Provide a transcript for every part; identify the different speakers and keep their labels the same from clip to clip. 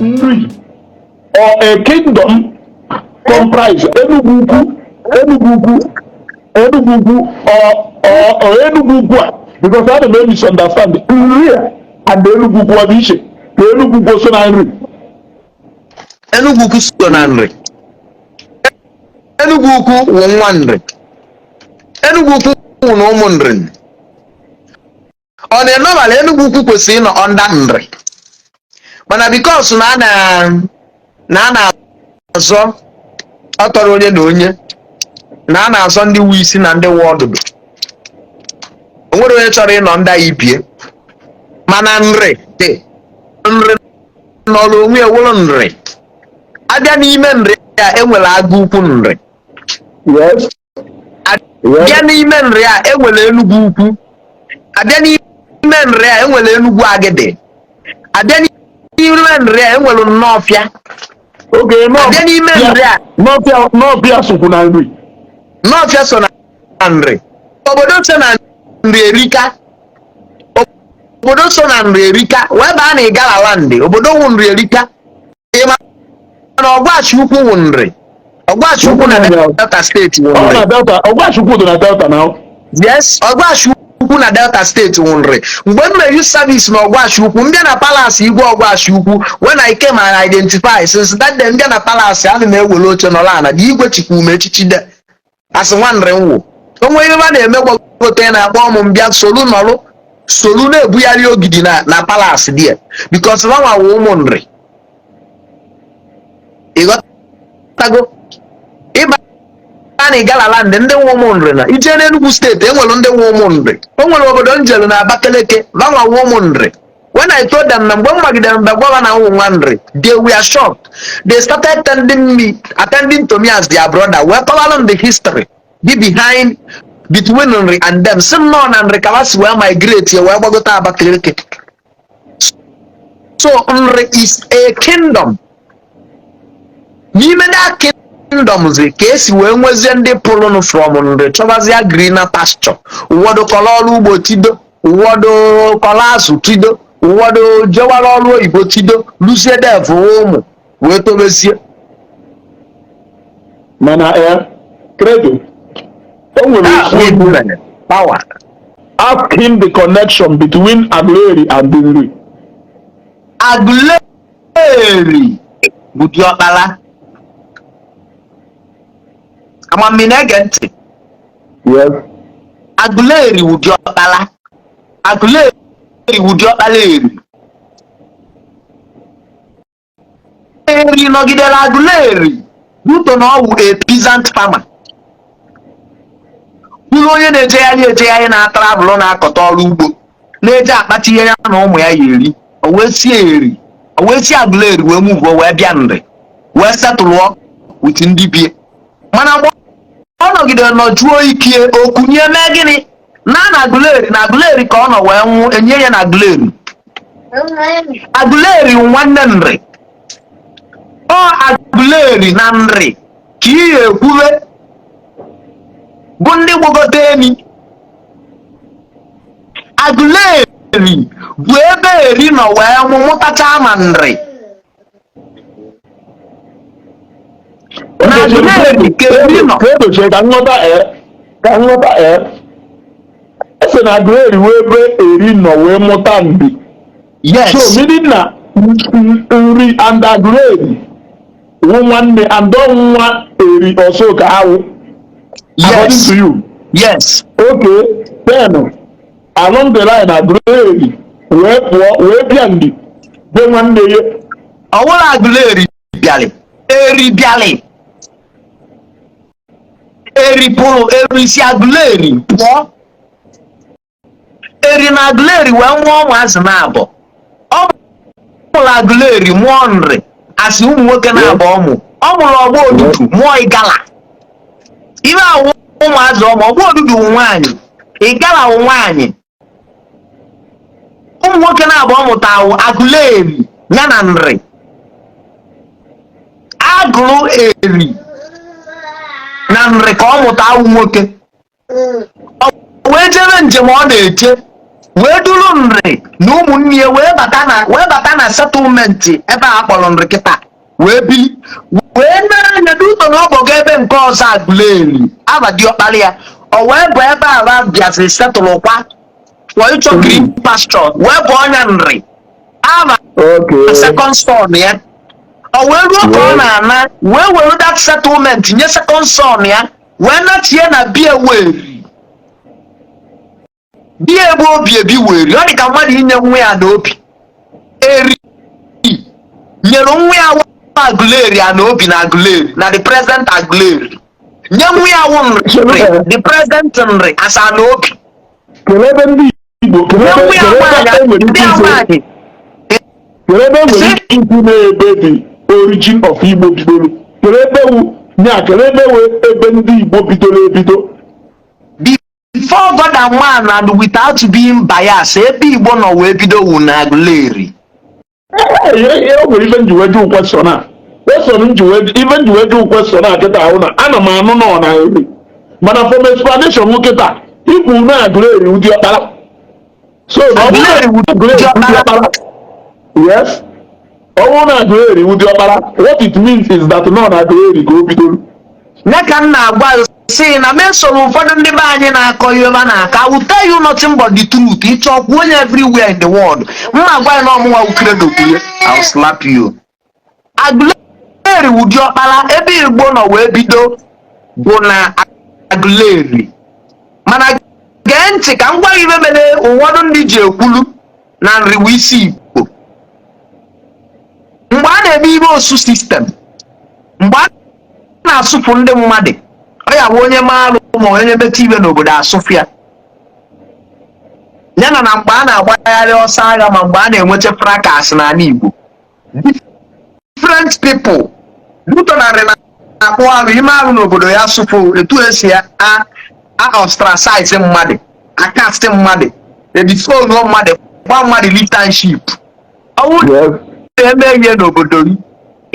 Speaker 1: nri or a kingdom comprise Enugu or Enugu because I don't misunderstand nri and Enugu wa biche Enugu so na nri
Speaker 2: Enugu so na nri Enugu wo nwa nri Enugu wo no ụmụ nri ọ dị normal Enugu kwesịrị nọ under nri mana because na azọ ọ tọrọ onye na onye na azọ ndị wu isi na ndị wu ọdụdụ o nwere onye chọrọ ịnọ ndị ibie mana nri dị nri n'ọrụ onwe ewuru nri abịa n'ime nri ya enwere agụ ukwu nri abịa n'ime nri ya enwere Enugu ukwu abịa n'ime nri ya enwere Enugu agịdị abịa n'ime nri ya enwere nnọọfịa
Speaker 1: oge
Speaker 2: abịa n'ime nri a
Speaker 1: n'ọbịa sokwu na nri
Speaker 2: n'ọfịa so na nri obodo so na nri erika obodo so na nri erika wee baa na Igala land obodo wụ nri erika ịma na Ọgwachukwu wụ nri Ọgwachukwu na Delta steeti wụ nri
Speaker 1: Ọgwachukwu dị na Delta now
Speaker 2: yes Ọgwachukwu na Delta steeti wụ nri mgbe m na-use service na Ọgwachukwu ndị na palace igwe Ọgwachukwu when I came and identify since that day ndị na palace a na-ewere oche nọrọ ana dị igwe Chikwume echichi de asị nwa nri nwụ onwe ihe a na-eme gbagote na-akpọ ọmụ mbịa solu nọrụ solu na-ebugharị ogidi na palace dị because nwa wụ ụmụ nri ịghọtago ịba na Igala land ndị nwe ụmụ nri na ije n'Enugu steeti enwere ndị nwe ụmụ nri o nwere obodo njelu na Abakaliki nwa wụ ụmụ nri when I told them na mgbe m gbagidere mgbe gwa na ụmụ nwa nri they were shocked they started attending to me as their brother wee kọwalụ the history be behind between nri and them si nọ na nri kawasi wee migrate wee gbagote Abakaliki so nri is a kingdom n'ime that kingdom ka esi wee nwezie ndị pụlụnụ from nri chọbazie greener pasture ụfọdụ kọrọ ọrụ ugbo tido ụfọdụ kọrọ azụ tido ụfọdụ jewara ọrụ oyibo tido luzie devu ụmụ wee tobezie
Speaker 1: mana credo o nwere
Speaker 2: power.
Speaker 1: Ask him the connection between Agulueri and Nri.
Speaker 2: Agulueri bụ diọkpala amamine ege ntị.
Speaker 1: Yes.
Speaker 2: Agulueri bụ diọkpala. Agulueri bụ diọkpala eri. Eri nọgidere Agulueri buto na ọ wụ a peasant farmer. Bụrụ onye na-ejegharị na-atravelụ na-akọta ọrụ ugbo na-eje akpata ihe ya na ụmụ ya eri o wee sie eri o wee sie Agulueri wee move wee bịa Nri wee setụlụọ with ndị bie mana mgbe ọ nọgidere nọjuo ike okunye mee gịnị na Agulueri ka ọ nọ wee nwụ enye ya na Agulueri nwanne Nri ọ Agulueri na Nri ka ihe ekwube bụ ndị gbogote eni. Agulueri bụ ebe eri nọ wee mụtacha ma Nri na Agulueri ka eri nọ
Speaker 1: ka nghọta ese na Agulueri wee ebe eri nọ wee mụta Nri.
Speaker 2: Yes.
Speaker 1: So meaning na Nri and Agulueri wụ nwanne and nwa eri also ka ha wụ.
Speaker 2: Yes.
Speaker 1: According to you.
Speaker 2: Yes.
Speaker 1: Okay. Then along the line Agulueri wee bịa Nri be nwanne ya.
Speaker 2: Ọ wụrụ Agulueri bịalị eri bịalị eri pụrụ eri si Agulueri pụọ eri na Agulueri wee nwụọ ụmụazị na-abụ ọ mụrụ Agulueri mụọ Nri asị ụmụ nwoke na-abụ ọmụ ọ mụrụ ọgbọ odudu mụọ Igala ibe awụ ụmụazị ọmụ ọgbọ odudu nwaanyị Igala wụ nwaanyị ụmụ nwoke na-abụ ọmụta awụ Agulueri ya na Nri. Agulueri na Nri ka ọ mụta awụ nwoke ọ wee jebe njem ọ na-eje wee duru nri na ụmụnne ya wee bata na settlement ebe a kpọrọ nri kịta wee bili wee na-anya n'ụzọ na ọgbọgo ebe nke ọzọ Agulueri Abadiọkpala ya o wee bụ ebe ala bịaziri setụlụ kwa wee chọ green pasture wee bụ ọnya nri ama second son ya o wee ruo ka ọ na-ana wee were that settlement nye second son ya wee natie na bie weri bie ebe obi ebi weri ọ dị ka mmadụ inye nwa ya na obi eri nyere nwa ya Agulueri na obi na Agulueri na the present Agulueri nye nwa ya wụ nri the present nri asa na obi
Speaker 1: kelebe ndị Igbo kelebe nwere ikwu na-ebe the origin of Igbo bidoro kelebe ebe ndị Igbo bidoro ebido
Speaker 2: before God and man and without being biased ebe Igbo nọ wee bido wu na Agulueri
Speaker 1: o nwere ife njiweju question a ife njiweju question a kịta ahụ na ana m anụ nọ na eri mana from explanation kịta ikwu na Agulueri ụdị ọkpara so na ọ bụrụ Agulueri ụdị ọkpara yes ọ bụrụ na Agulueri ụdị ọkpara what it means is that nọ na Agulueri ka o bidoro
Speaker 2: nye ka m na-agwa si na mesoro ụfọdụ ndị be anyị na-akọ ihe ebe a na-aka I will tell you nothing but the truth ịchọkwu onye everywhere in the world mma gwa ya na ọmụnwa ukredo kwuye I will slap you. Agulueri ụdị ọkpara ebe Igbo nọ wee bido bụ na Agulueri mana gee ntị ka m gwa gị ibe mere ụfọdụ ndị ji ekwulu na nriwa isi Igbo mgbe a na-eme ibe osu sistem mgbe a na-asụpụ ndị mmadụ ọ ya bụ onye maalụ ma onye metụ ibe n'obodo asụfịa ya na mgbe a na-agbagharị ọsọ agha ma mgbe a na-enweta fracas n'ala Igbo different people dutonarị na-akpụ arụ ime arụ n'obodo ya sụpụ etu esi a ostracize mmadụ akasti mmadụ edifonu mmadụ gba mmadụ lieutenantship ọnwụ eme ihe n'obodo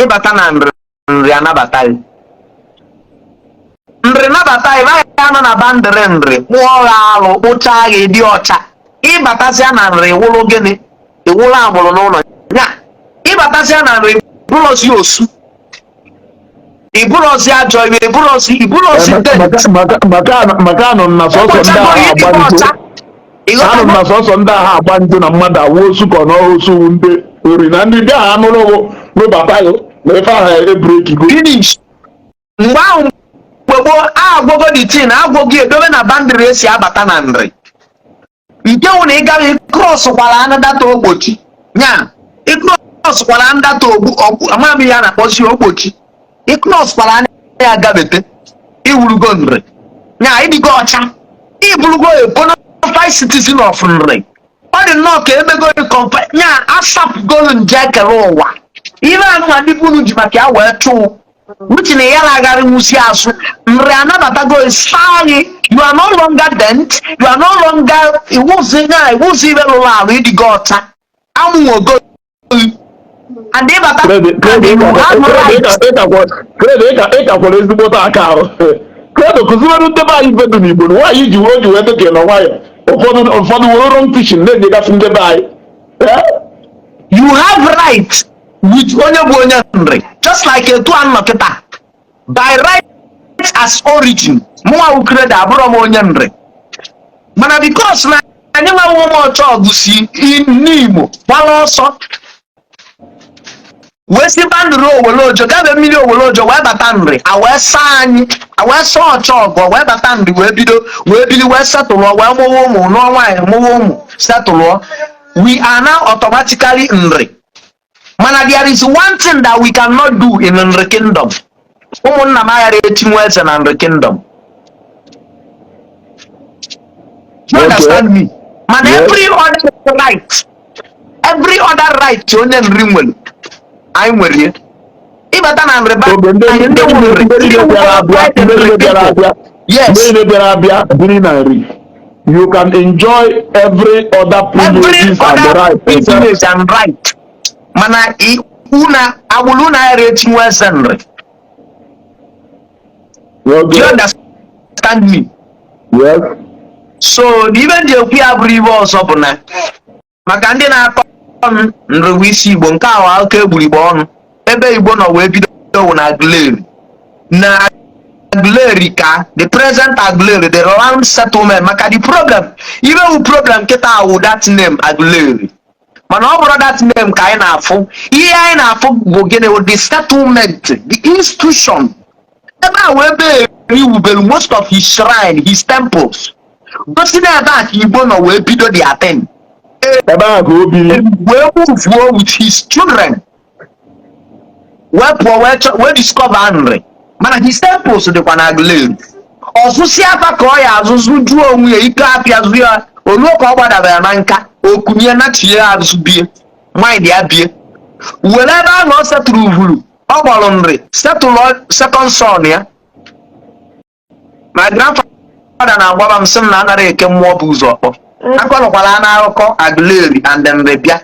Speaker 2: ịbata na nri anabataghị nri nabata ịba ya nọ na bandịrị nri kpụọ ha alụ kpụchaa gị dị ọcha ịbatazịa na nri wụrụ gịnị iwụrụ agbụrụ n'ụlọ ya ịbatazịa na nri ibụrọzi osu ibụrọzi ajọ ibe ibụrọzi
Speaker 1: maka anọ na sọsọ ndị agha agba njụ na mmadụ awụ osu ka ọ nọ osu ndị ori na ndị ahụ anụrụ webata ya na efe aha ebrekigo
Speaker 2: finish mgbe ahụ gbogbo agwọgo the tin agwọgo edobe na bandịrị esi abata na nri nke wụ na ị gara ịkrọsụkwara ndata ogbochi nya ịkrọsụkwara ndata amami ya na-akpọzi ogbochi ịkrọsụkwara anya ya gabete iwurugo nri nya ịdịgo ọcha ịbụrụgo a bona fide citizen of nri ọ dị nnọọ ka emego nya asapụgolu nje ekele ụwa ihe anụ na ndị bunu ji maka ya wee chụụ which na ya na-agara nwusi asụ nri anabatago sari you are no longer dent you are no longer iwuzi ibe lụrụ arụ ịdịgo ọcha amụnwogo and ịbata
Speaker 1: ịkakwara ezigbote aka ahụ kredo kụziweru ndebe anyị bedu n'Igbo nwaanyị ji wee dịka na nwayọ ụfọdụ were wrong teaching na-enyegasị ndebe anyị
Speaker 2: you have right with onye bụ onye nri just like etu anọ kịta by right as origin mụnwa ukredo abụrụ m onye nri mana because na anyị nwewo m ọchọ ọgụ si n'Imo gbara ọsọ wee si bandịrị Owelojo gabe mmiri Owelojo wee bata nri awee saa anyị awee saa ọchọ ọgụ wee bata nri wee bili wee setụlụọ wee mụwa ụmụ n'ọnwa nwaanyị mụwa ụmụ setụlụọ we are now automatically nri mana there is one thing that we cannot do in Nri kingdom ụmụnna m aghara etinwe eze na Nri kingdom you understand me mana every other right onye nri nwere anyị nwere ya ịbata na nri anyị ndị
Speaker 1: nwere bịara abịa biri na nri you can enjoy every other privileges
Speaker 2: and right mana agbụrụ na aghara etinwe eze nri. Do you understand me?
Speaker 1: Yes.
Speaker 2: so ibe ndị ekwu ya bụrụ ibe ọzọ bụ na maka ndị na-akọ ọnụ nrụwa isi Igbo nke ahụ akụkọ egburu Igbo ọnụ ebe Igbo nọ wee bido wụ na Agulueri na Agulueri ka the present Agulueri the land settlement maka the problem ibe wu problem kịta awụ that name Agulueri mana ọ bụrụ that name ka anyị na-afụ ihe anyị na-afụ bụ gịnị wụ the settlement the institution ebe a wee ebe iwubelu most of his shrine his temples gosi na ebe a ka Igbo nọ wee bido the thing
Speaker 1: ebe a ka o biri
Speaker 2: wee move with his children wee pụọ wee discover nri mana his temples dịkwa na Agulueri ọzụsi afa ka ọ ya azụzụ juo onwe ya ike apịa zụ ya oluo ka ọ gbadabara na nka okunye na chie azụ bie mind ya bie were ebe ahụ ọ setụrụ uvuru ọ gbọrọ nri setụlụ second son ya my grandfather na-agwaba m sị m na anara eke mmụọ bụ ụzọ ọkpọ akọlụkwala n'akụkọ Agulueri and then bịa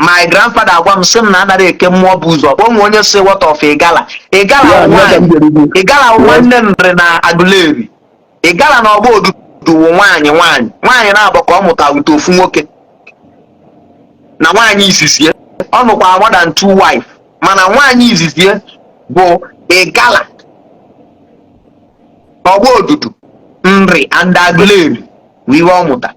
Speaker 2: my grandfather agwa m sị m na anara eke mmụọ bụ ụzọ ọkpọ onwe onye si what of Igala Igala nwanne nri na Agulueri Igala na ọgba odudu wụ nwaanyị na-abụ ka ọ mụta wute ofu nwoke na nwaanyị izizi ọ nụkwara more than 2 wife mana nwaanyị izizi bụ Igala ọgba odudu nri and Agulueri wiwe ọ mụta